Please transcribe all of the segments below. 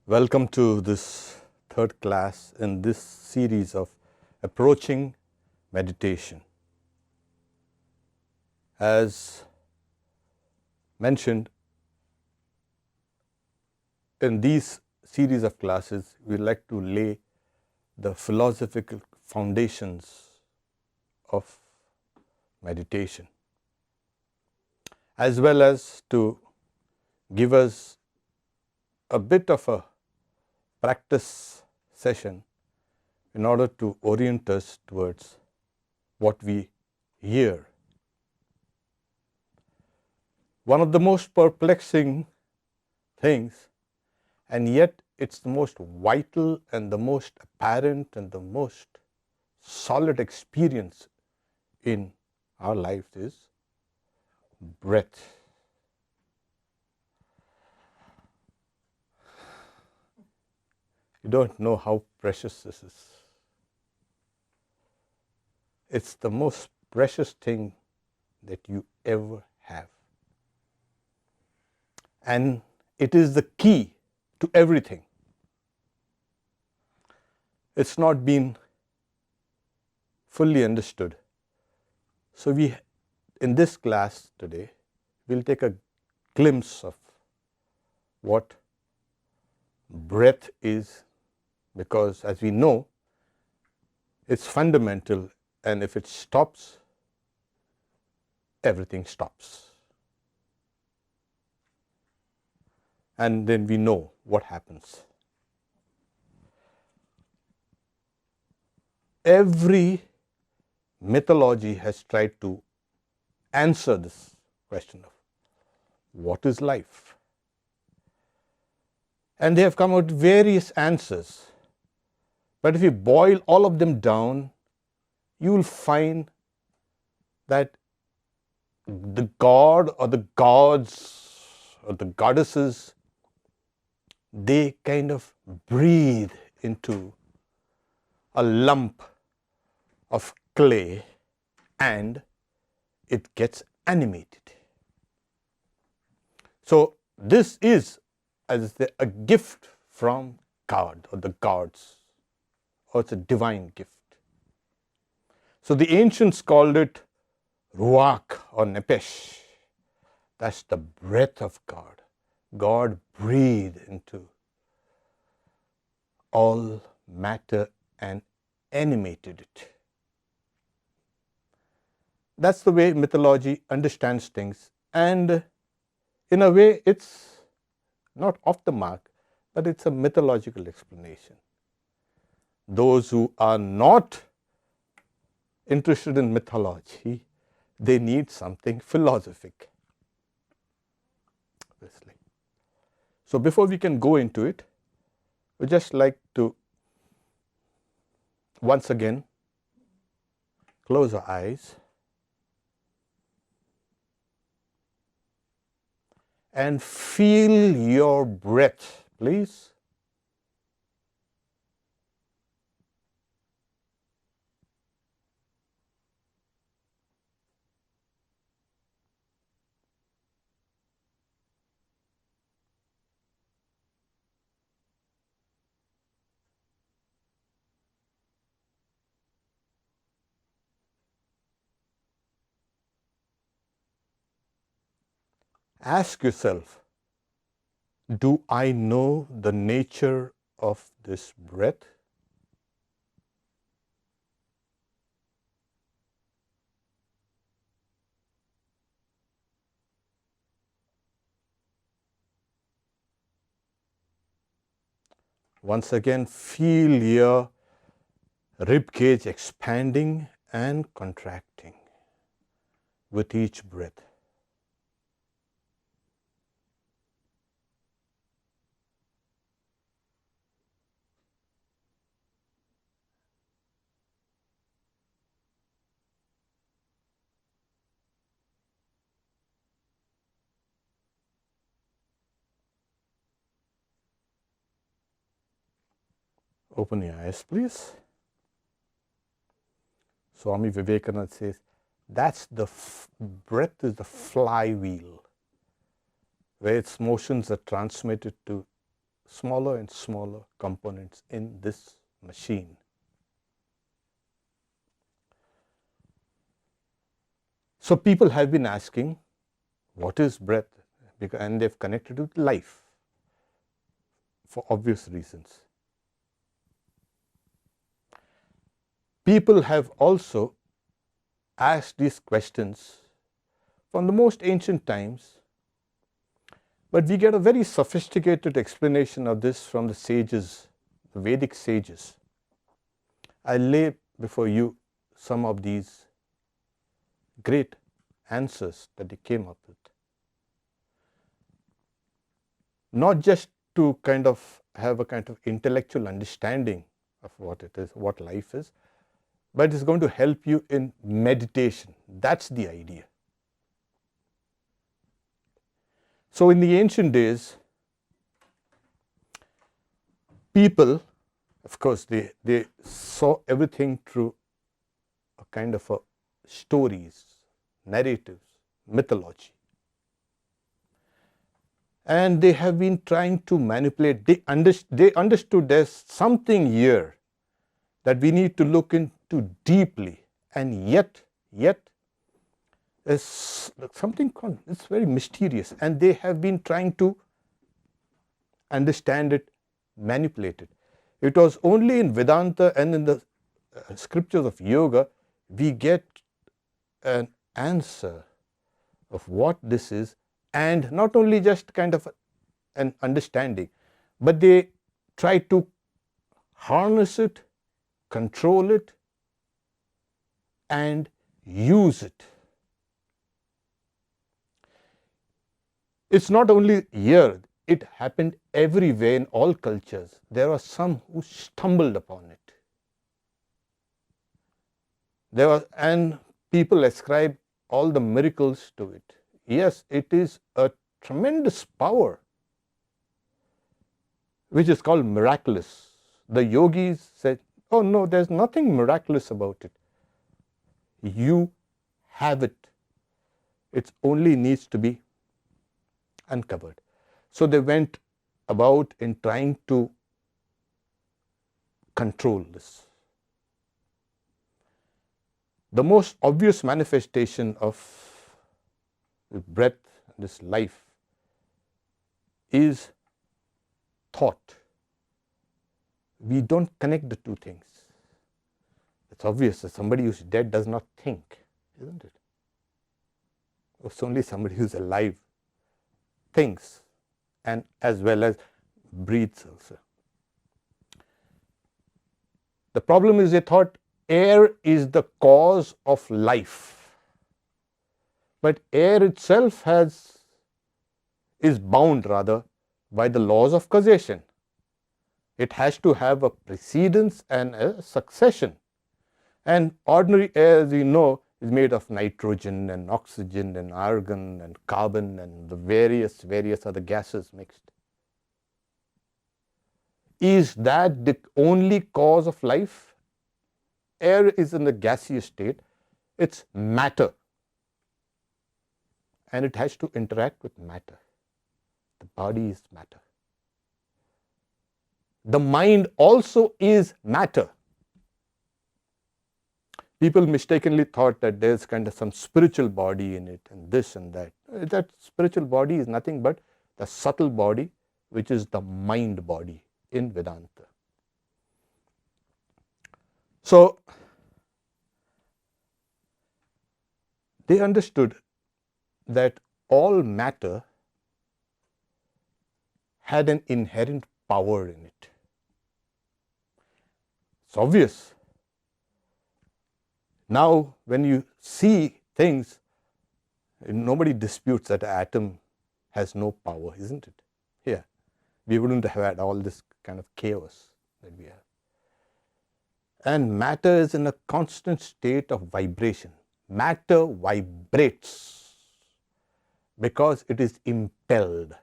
Welcome to this third class in this series of approaching meditation. As mentioned, in these series of classes, we like to lay the philosophical foundations of meditation, as well as to give us a bit of a practice session in order to orient us towards what we hear. One of the most perplexing things, and yet it's the most vital and the most apparent and the most solid experience in our lives, is breath. You don't know how precious this is. It's the most precious thing that you ever have. And it is the key to everything. It's not been fully understood. So in this class today, we'll take a glimpse of what breath is, because as we know, it's fundamental, and if it stops, everything stops. And then we know what happens. Every mythology has tried to answer this question of what is life? And they have come out with various answers. But if you boil all of them down, you will find that the god or the gods or the goddesses, they kind of breathe into a lump of clay and it gets animated. So this is a gift from God or the gods, or it's a divine gift. So the ancients called it ruach or nephesh. That's the breath of God. God breathed into all matter and animated it. That's the way mythology understands things, and in a way it's not off the mark, but it's a mythological explanation. Those who are not interested in mythology, they need something philosophic, obviously. So before we can go into it, we just like to once again close our eyes and feel your breath, please. Ask yourself, do I know the nature of this breath? Once again, feel your rib cage expanding and contracting with each breath. Open your eyes, please. Swami Vivekananda says, that's the breath is the flywheel, where its motions are transmitted to smaller and smaller components in this machine. So people have been asking, what is breath? And they've connected it with life for obvious reasons. People have also asked these questions from the most ancient times, but we get a very sophisticated explanation of this from the sages, the Vedic sages. I lay before you some of these great answers that they came up with. Not just to kind of have a kind of intellectual understanding of what it is, what life is, but it's going to help you in meditation. That's the idea. So in the ancient days, people, of course, they saw everything through a kind of a stories, narratives, mythology. And they have been trying to manipulate. They understood there's something here that we need to look into deeply, and yet there's something called, it's very mysterious, and they have been trying to understand it, manipulate it. It was only in Vedanta and in the scriptures of yoga we get an answer of what this is, and not only just kind of an understanding, but they try to harness it, control it, and use it. It's not only here, it happened everywhere in all cultures. There are some who stumbled upon it. And people ascribe all the miracles to it. Yes, it is a tremendous power which is called miraculous. The yogis said, oh no, there's nothing miraculous about it. You have it. It only needs to be uncovered. So they went about in trying to control this. The most obvious manifestation of breath, this life, is thought. We don't connect the two things. It's obvious that somebody who's dead does not think, isn't it? It's only somebody who's alive thinks, and as well as breathes also. The problem is they thought air is the cause of life, but air itself is bound rather by the laws of causation. It has to have a precedence and a succession. And ordinary air, as you know, is made of nitrogen and oxygen and argon and carbon and the various other gases mixed. Is that the only cause of life? Air is in the gaseous state. It's matter. And it has to interact with matter. The body is matter. The mind also is matter. People mistakenly thought that there's kind of some spiritual body in it and this and that. That spiritual body is nothing but the subtle body, which is the mind body in Vedanta. So they understood that all matter had an inherent power in it. It's obvious. Now, when you see things, nobody disputes that an atom has no power, isn't it? Yeah, we wouldn't have had all this kind of chaos that we have. And matter is in a constant state of vibration. Matter vibrates because it is impelled.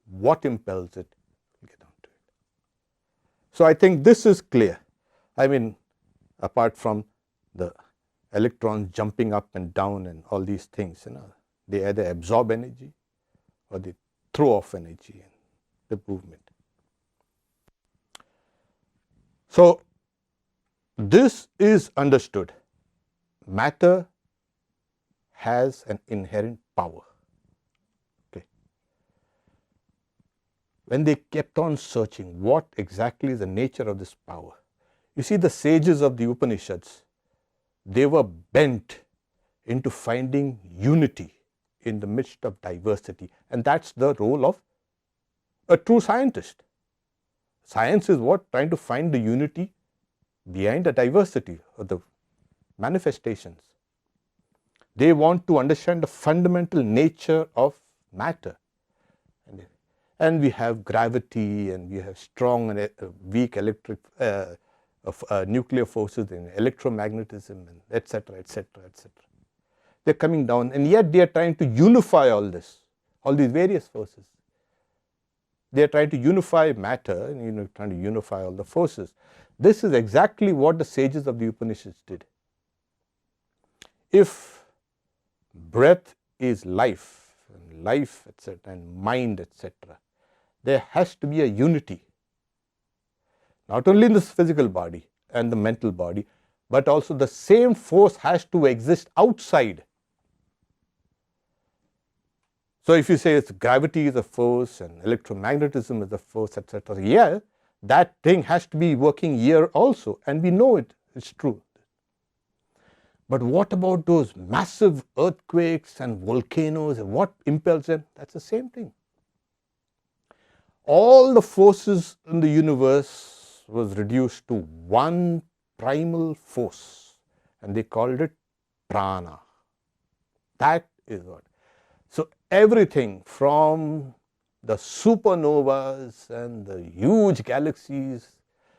What impels it? We'll get on to it. So I think this is clear. I mean, apart from the electrons jumping up and down and all these things, they either absorb energy or they throw off energy in the movement. So, this is understood. Matter has an inherent power. Okay. When they kept on searching what exactly is the nature of this power, you see, the sages of the Upanishads, they were bent into finding unity in the midst of diversity, and that's the role of a true scientist. Science is what? Trying to find the unity behind the diversity of the manifestations. They want to understand the fundamental nature of matter. And we have gravity, and we have strong and weak electric nuclear forces in electromagnetism, and etc., etc., etc. They're coming down, and yet they are trying to unify all this, all these various forces. They are trying to unify matter, and trying to unify all the forces. This is exactly what the sages of the Upanishads did. If breath is life, and life, etc., and mind, etc., there has to be a unity, not only in this physical body and the mental body, but also the same force has to exist outside. So if you say it's gravity is a force and electromagnetism is a force, etc., yeah, that thing has to be working here also, and we know it's true. But what about those massive earthquakes and volcanoes, and what impels them? That's the same thing. All the forces in the universe was reduced to one primal force, and they called it prana. That is what. So everything from the supernovas and the huge galaxies,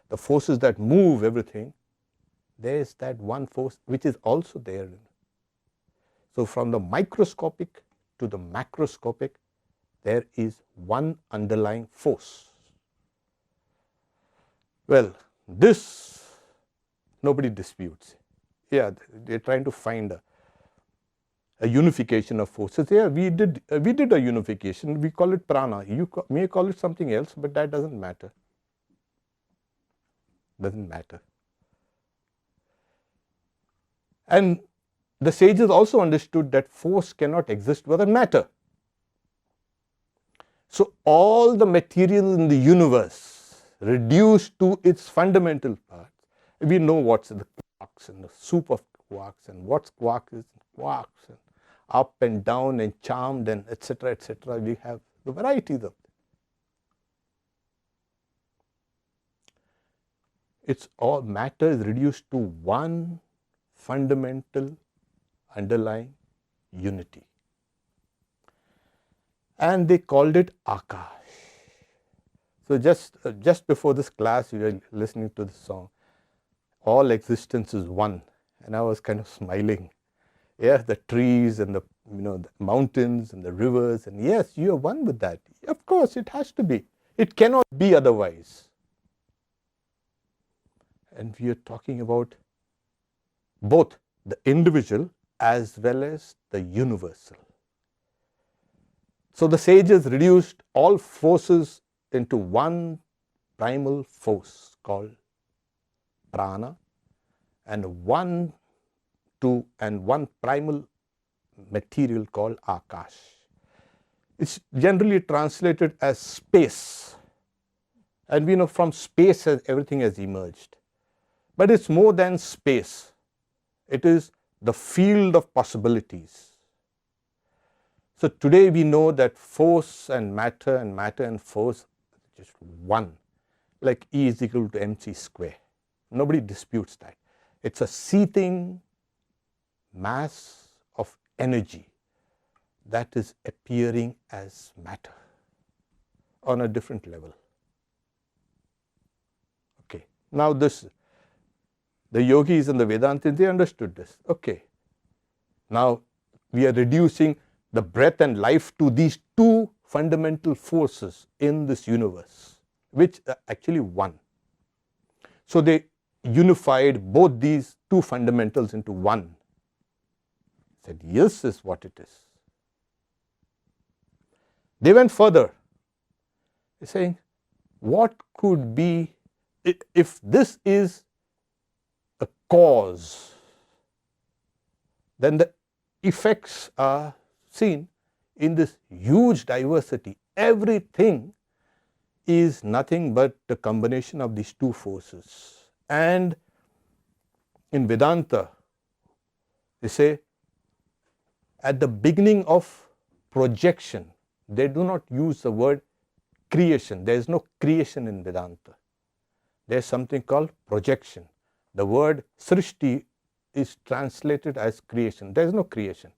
the forces that move everything, there is that one force which is also there. So from the microscopic to the macroscopic, there is one underlying force. Well, this nobody disputes. Yeah, they're trying to find a unification of forces. Yeah, we did a unification. We call it prana. You may call it something else, but that doesn't matter. Doesn't matter. And the sages also understood that force cannot exist without matter. So all the material in the universe reduced to its fundamental parts. We know what's the quarks and the soup of quarks, and what's quark is quarks, and up and down and charmed, and etc., etc. We have the varieties of them. It's all matter is reduced to one fundamental underlying unity. And they called it Akash. So just before this class, we were listening to the song, all existence is one, and I was kind of smiling. Yes, the trees and the mountains and the rivers, and yes, you are one with that. Of course, it has to be. It cannot be otherwise. And we are talking about both the individual as well as the universal. So the sages reduced all forces into one primal force called prana, and one primal material called Akash. It's generally translated as space. And we know from space everything has emerged. But it's more than space. It is the field of possibilities. So today we know that force and matter and force are just one, like E is equal to mc square. Nobody disputes that. It's a seething mass of energy that is appearing as matter on a different level. Okay, now the yogis and the Vedantins, they understood this. Okay, now we are reducing the breath and life to these two fundamental forces in this universe, which are actually one. So they unified both these two fundamentals into one. Said, yes, is what it is. They went further. They're saying, what could be if this is a cause, then the effects are seen in this huge diversity. Everything is nothing but the combination of these two forces. And in Vedanta, they say at the beginning of projection, they do not use the word creation. There is no creation in Vedanta. There is something called projection. The word srishti is translated as creation. There is no creation.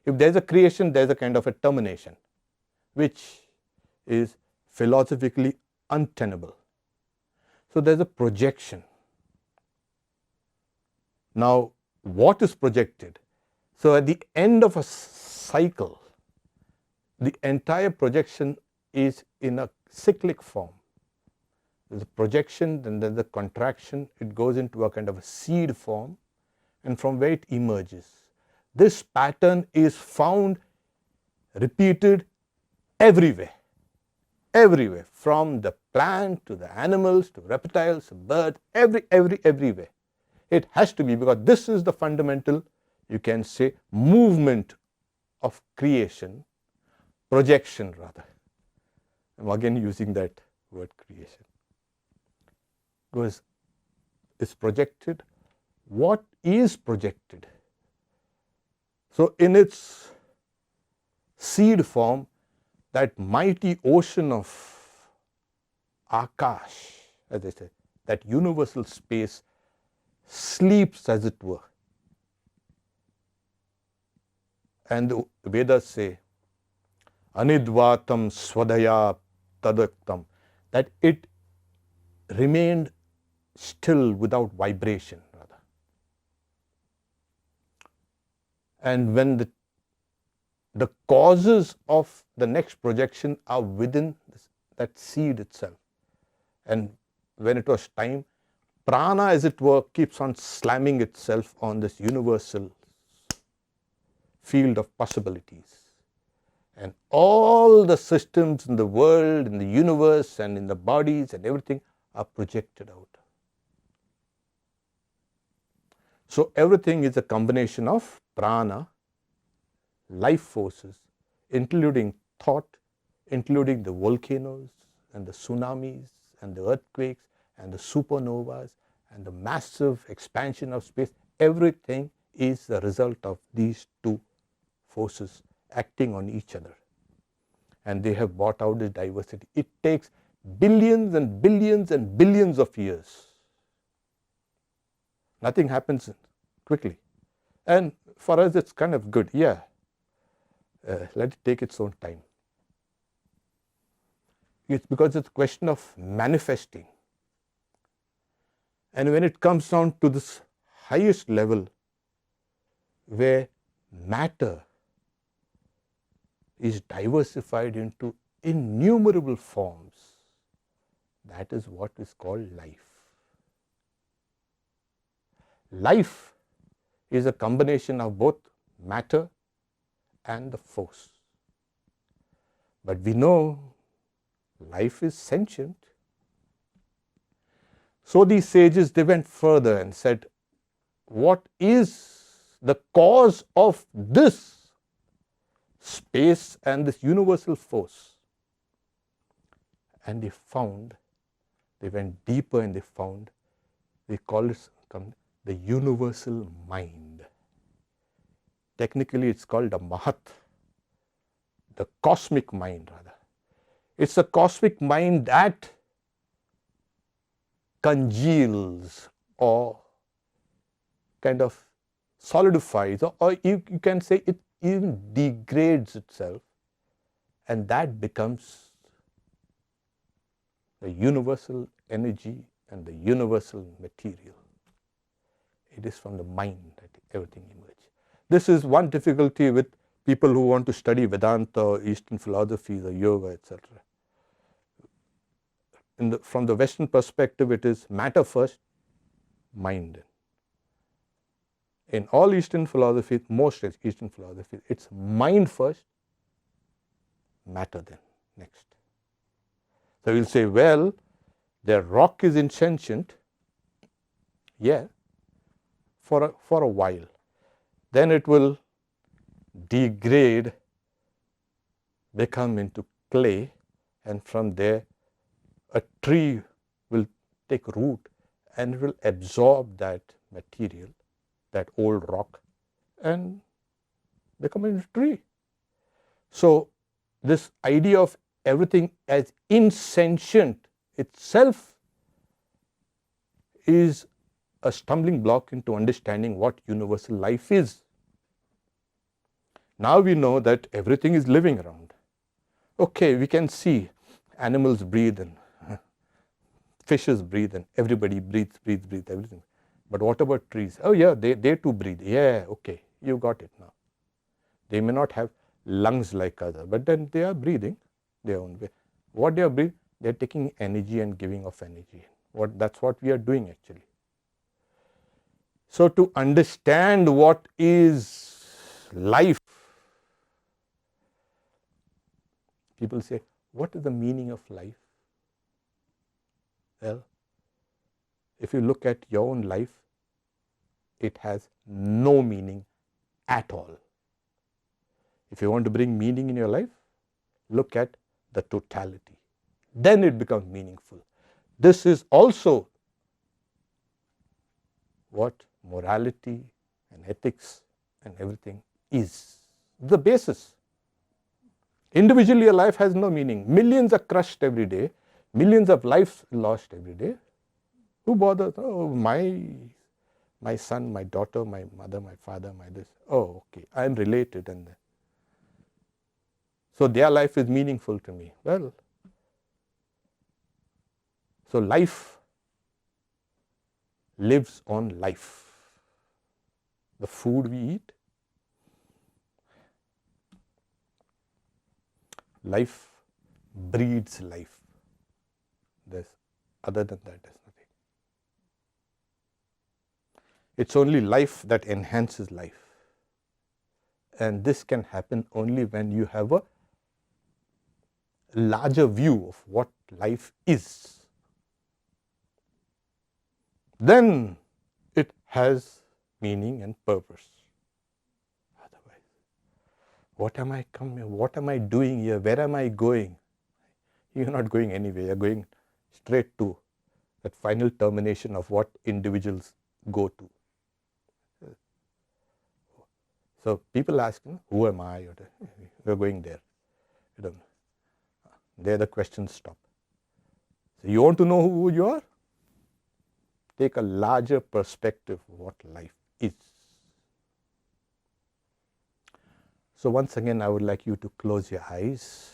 If there is a creation, there is a kind of a termination, which is philosophically untenable. So there is a projection. Now, what is projected? So at the end of a cycle, the entire projection is in a cyclic form. There's a projection, then there's a contraction, it goes into a kind of a seed form, and from where it emerges. This pattern is found repeated everywhere, from the plant to the animals to reptiles, birds, everywhere. It has to be, because this is the fundamental, you can say, movement of creation, projection rather. I'm again using that word creation. Because it's projected. What is projected? So in its seed form, that mighty ocean of Akash, as I said, that universal space, sleeps as it were. And the Vedas say, Anidvatam swadaya tadaktam, that it remained still without vibration rather. And when the causes of the next projection are within that seed itself, and when it was time, prana, as it were, keeps on slamming itself on this universal field of possibilities. And all the systems in the world, in the universe, and in the bodies and everything are projected out. So everything is a combination of prana, life forces, including thought, including the volcanoes and the tsunamis and the earthquakes and the supernovas and the massive expansion of space. Everything is the result of these two forces acting on each other. And they have brought out this diversity. It takes billions and billions and billions of years. Nothing happens quickly. And for us, it's kind of good. Yeah, let it take its own time. It's because it's a question of manifesting. And when it comes down to this highest level, where matter is diversified into innumerable forms, that is what is called life. Life is a combination of both matter and the force. But we know life is sentient. So these sages, they went further and said, what is the cause of this space and this universal force? And they went deeper and they found, they call it the universal mind. Technically, it's called the Mahat, the cosmic mind rather. It's a cosmic mind that congeals or kind of solidifies, or you can say it even degrades itself, and that becomes the universal energy and the universal material. It is from the mind that everything emerges. This is one difficulty with people who want to study Vedanta or Eastern philosophies or yoga, etc. From the Western perspective, it is matter first, mind. In all Eastern philosophies, most Eastern philosophies, it's mind first, matter then next. So we'll say, well, their rock is insentient, yeah, for a while. Then it will degrade, become into clay, and from there a tree will take root and it will absorb that material, that old rock, and become a tree. So this idea of everything as insentient itself is a stumbling block into understanding what universal life is. Now we know that everything is living around. Okay, we can see animals breathe and fishes breathe and everybody breathes, everything. But what about trees? Oh yeah, they too breathe. Yeah, okay, you got it now. They may not have lungs like others, but then they are breathing their own way. What they are breathing, they are taking energy and giving off energy. That's what we are doing actually. So to understand what is life, people say, what is the meaning of life? Well, if you look at your own life, it has no meaning at all. If you want to bring meaning in your life, look at the totality. Then it becomes meaningful. This is also what morality and ethics and everything is. The basis. Individually, your life has no meaning. Millions are crushed every day. Millions of lives lost every day. Who bothers? Oh, my son, my daughter, my mother, my father, my this. Oh, okay, I am related, and so their life is meaningful to me. Well, so life lives on life. The food we eat, life breeds life. Other than that, there's nothing. It's only life that enhances life. And this can happen only when you have a larger view of what life is. Then it has meaning and purpose. Otherwise, what am I coming? What am I doing here? Where am I going? You're not going anywhere. You're going straight to that final termination of what individuals go to. So people ask, who am I? We're going there. You don't know. There the questions stop. So you want to know who you are? Take a larger perspective of what life is. So once again, I would like you to close your eyes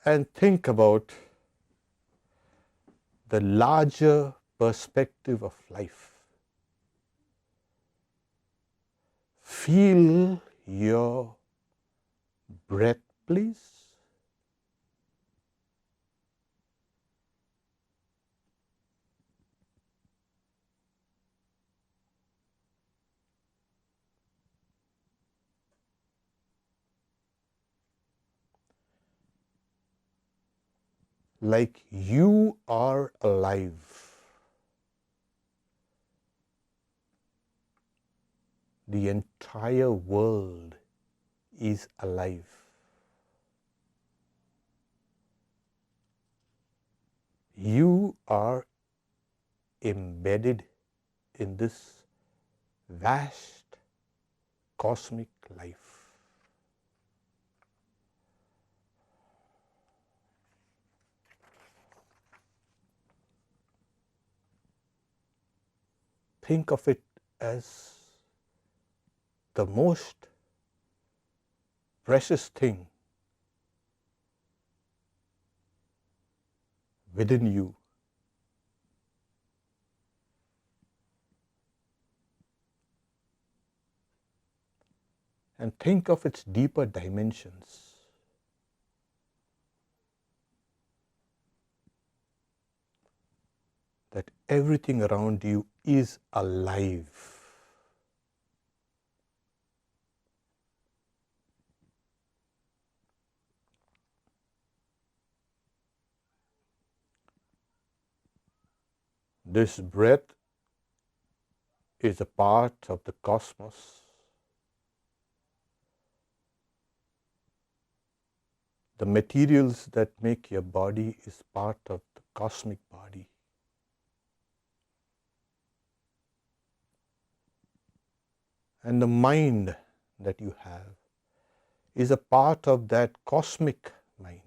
and think about the larger perspective of life. Feel your breath, please. Like you are alive. The entire world is alive. You are embedded in this vast cosmic life. Think of it as the most precious thing within you. And think of its deeper dimensions. That everything around you is alive. This breath is a part of the cosmos. The materials that make your body is part of the cosmic body. And the mind that you have is a part of that cosmic mind.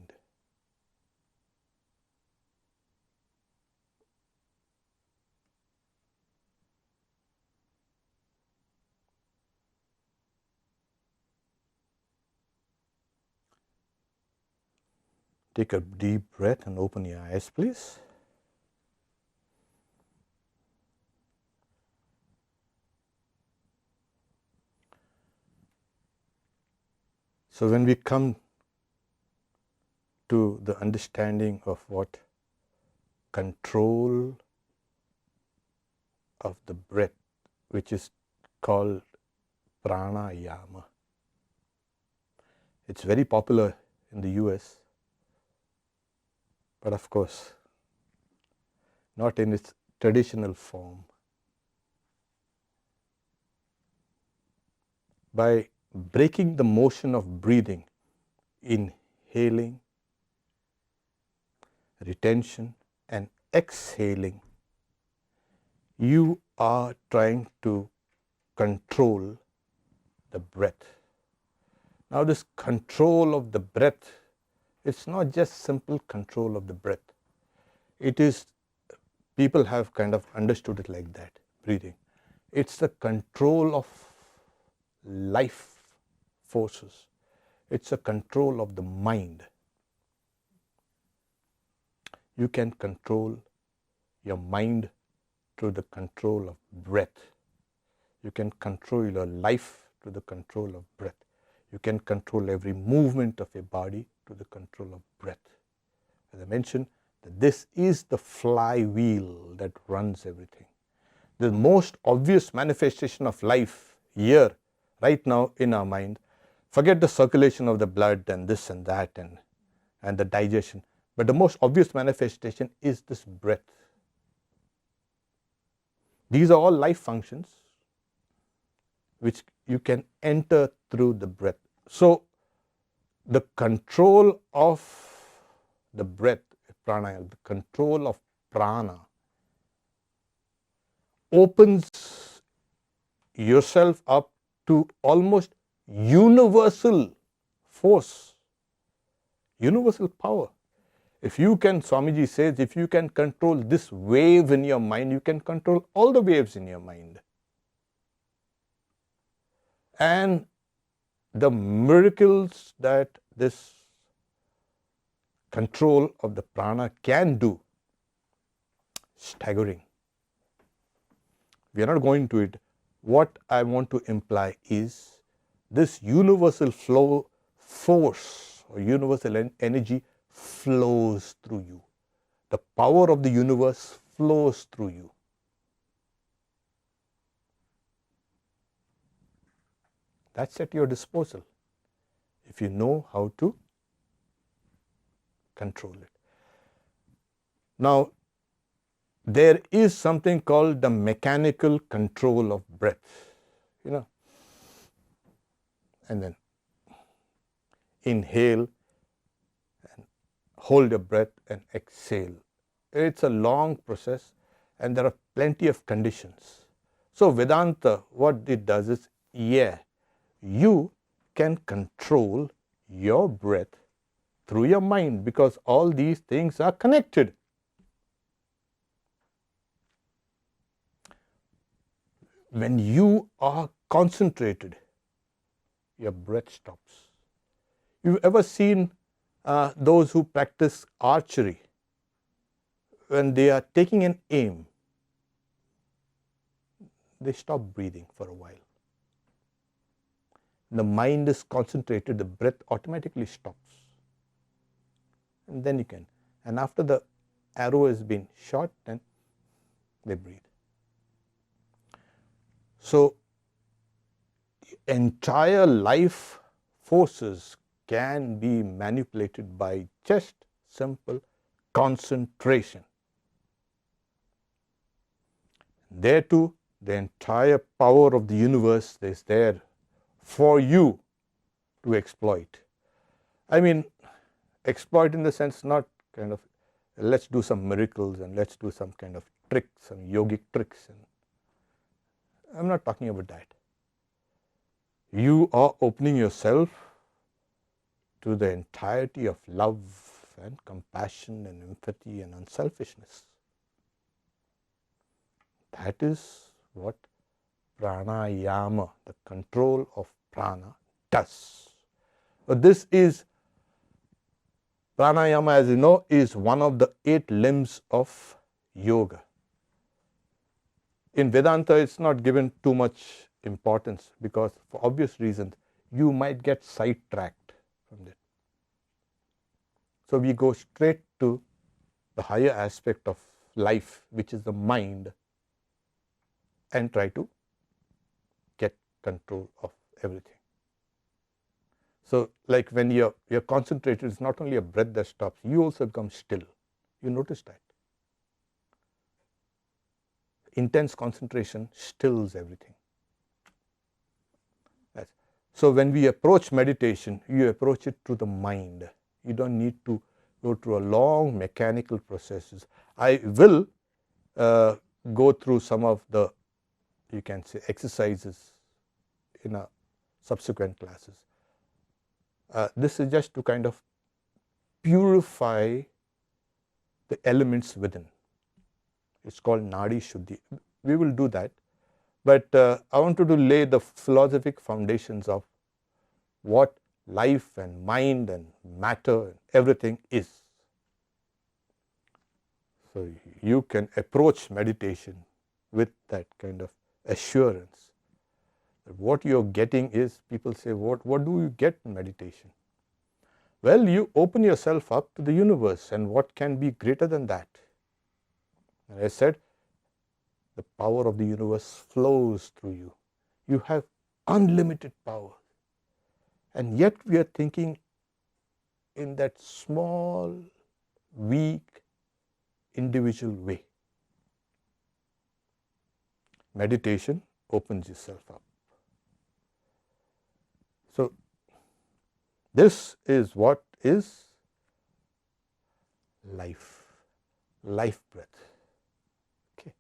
Take a deep breath and open your eyes, please. So when we come to the understanding of what control of the breath, which is called pranayama, it's very popular in the US, but of course not in its traditional form. By breaking the motion of breathing, inhaling, retention and exhaling, you are trying to control the breath. Now this control of the breath, it's not just simple control of the breath. It is, people have kind of understood it like that, breathing. It's the control of life forces. It's a control of the mind. You can control your mind through the control of breath. You can control your life through the control of breath. You can control every movement of your body through the control of breath. As I mentioned, that this is the flywheel that runs everything. The most obvious manifestation of life here, right now in our mind, forget the circulation of the blood and this and that and the digestion, but the most obvious manifestation is this breath. These are all life functions which you can enter through the breath. So the control of the breath, pranayama, the control of prana, opens yourself up to almost universal force, universal power. If you can, Swamiji says, if you can control this wave in your mind, you can control all the waves in your mind. And the miracles that this control of the prana can do, staggering. We are not going to it. What I want to imply is this universal flow force or universal energy flows through you. The power of the universe flows through you. That's at your disposal if you know how to control it. Now, there is something called the mechanical control of breath, and then inhale and hold your breath and exhale. It's a long process and there are plenty of conditions. So Vedanta, what it does is, you can control your breath through your mind because all these things are connected. When you are concentrated, your breath stops. You've ever seen those who practice archery, when they are taking an aim, they stop breathing for a while. The mind is concentrated, the breath automatically stops. And then you can. And after the arrow has been shot, then they breathe. So, entire life forces can be manipulated by just simple concentration. there too, the entire power of the universe is there for you to exploit. I mean, exploit in the sense not kind of, let's do some miracles and let's do some kind of tricks, some yogic tricks. And I'm not talking about that. You are opening yourself to the entirety of love and compassion and empathy and unselfishness. That is what pranayama, the control of prana, does. But this is, pranayama, as you know, is one of the 8 limbs of yoga. In Vedanta, it's not given too much importance because, for obvious reasons, you might get sidetracked from it. So we go straight to the higher aspect of life, which is the mind, and try to get control of everything. So like when you're concentrated, it's not only a breath that stops, you also become still. You notice that. Intense concentration stills everything. So when we approach meditation, you approach it through the mind. You don't need to go through a long mechanical processes. I will go through some of the, you can say, exercises in a subsequent classes. This is just to kind of purify the elements within. It's called Nadi Shuddhi. We will do that. But I wanted to lay the philosophic foundations of what life and mind and matter and everything is. So you can approach meditation with that kind of assurance. That what you're getting is, people say, what do you get in meditation? Well, you open yourself up to the universe, and what can be greater than that? And I said, the power of the universe flows through you. You have unlimited power. And yet we are thinking in that small, weak, individual way. Meditation opens yourself up. So this is what is life, life breath. Okay.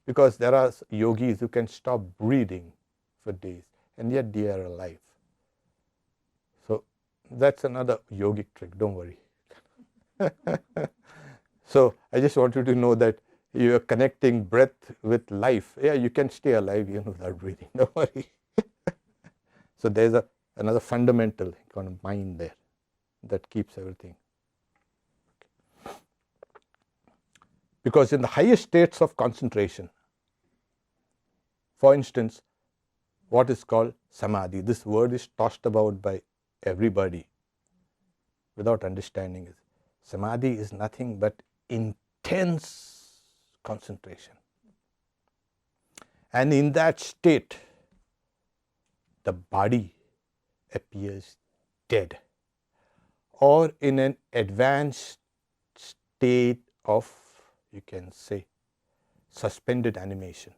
Because there are yogis who can stop breathing for days, and yet they are alive. So that's another yogic trick, don't worry. So I just want you to know that you are connecting breath with life. Yeah, you can stay alive even without breathing, don't worry. So there's another fundamental kind of mind there that keeps everything. Okay. Because in the highest states of concentration, for instance, what is called samadhi, this word is tossed about by everybody without understanding it. Samadhi is nothing but intense concentration. And in that state, the body appears dead, or in an advanced state of, you can say, suspended animation.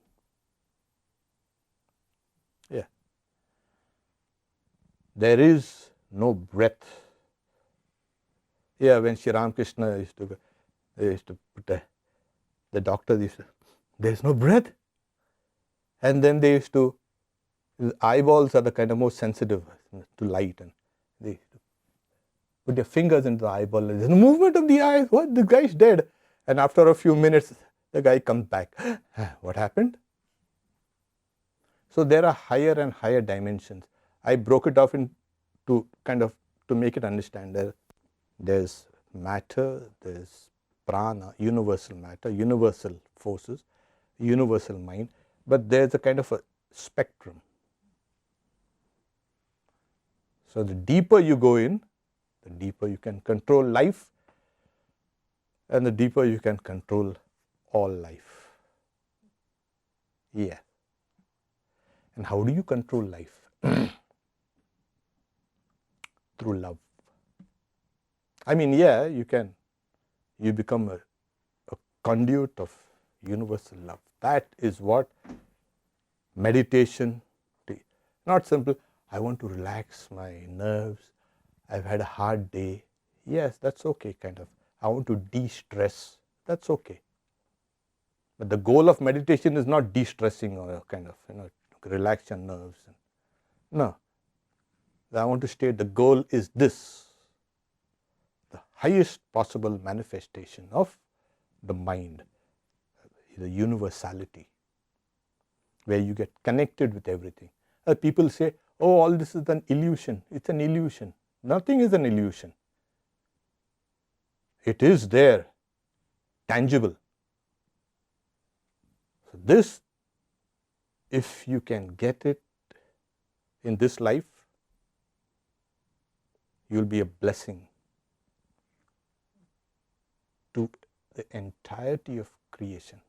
Yeah. There is no breath. Yeah, when Sri Ramakrishna used to go, they used to put the doctor used to, there's no breath. And then they used to, his eyeballs are the kind of most sensitive to light, and they used to put their fingers into the eyeball. There's no movement of the eyes. What? The guy's dead. And after a few minutes, the guy comes back. What happened? So there are higher and higher dimensions. I broke it off into kind of to make it understand that there's matter, there's prana, universal matter, universal forces, universal mind, but there's a kind of a spectrum. So the deeper you go in, the deeper you can control life, and the deeper you can control all life. Yeah. And how do you control life? Through love. I mean, yeah, you become a conduit of universal love. That is what meditation, not simple, I want to relax my nerves, I've had a hard day. Yes, that's okay, kind of. I want to de-stress. That's okay. But the goal of meditation is not de-stressing or kind of, relax your nerves. No. I want to state the goal is this: the highest possible manifestation of the mind, the universality, where you get connected with everything. People say, oh, all this is an illusion. It's an illusion. Nothing is an illusion. It is there, tangible. So this, if you can get it in this life, you will be a blessing to the entirety of creation.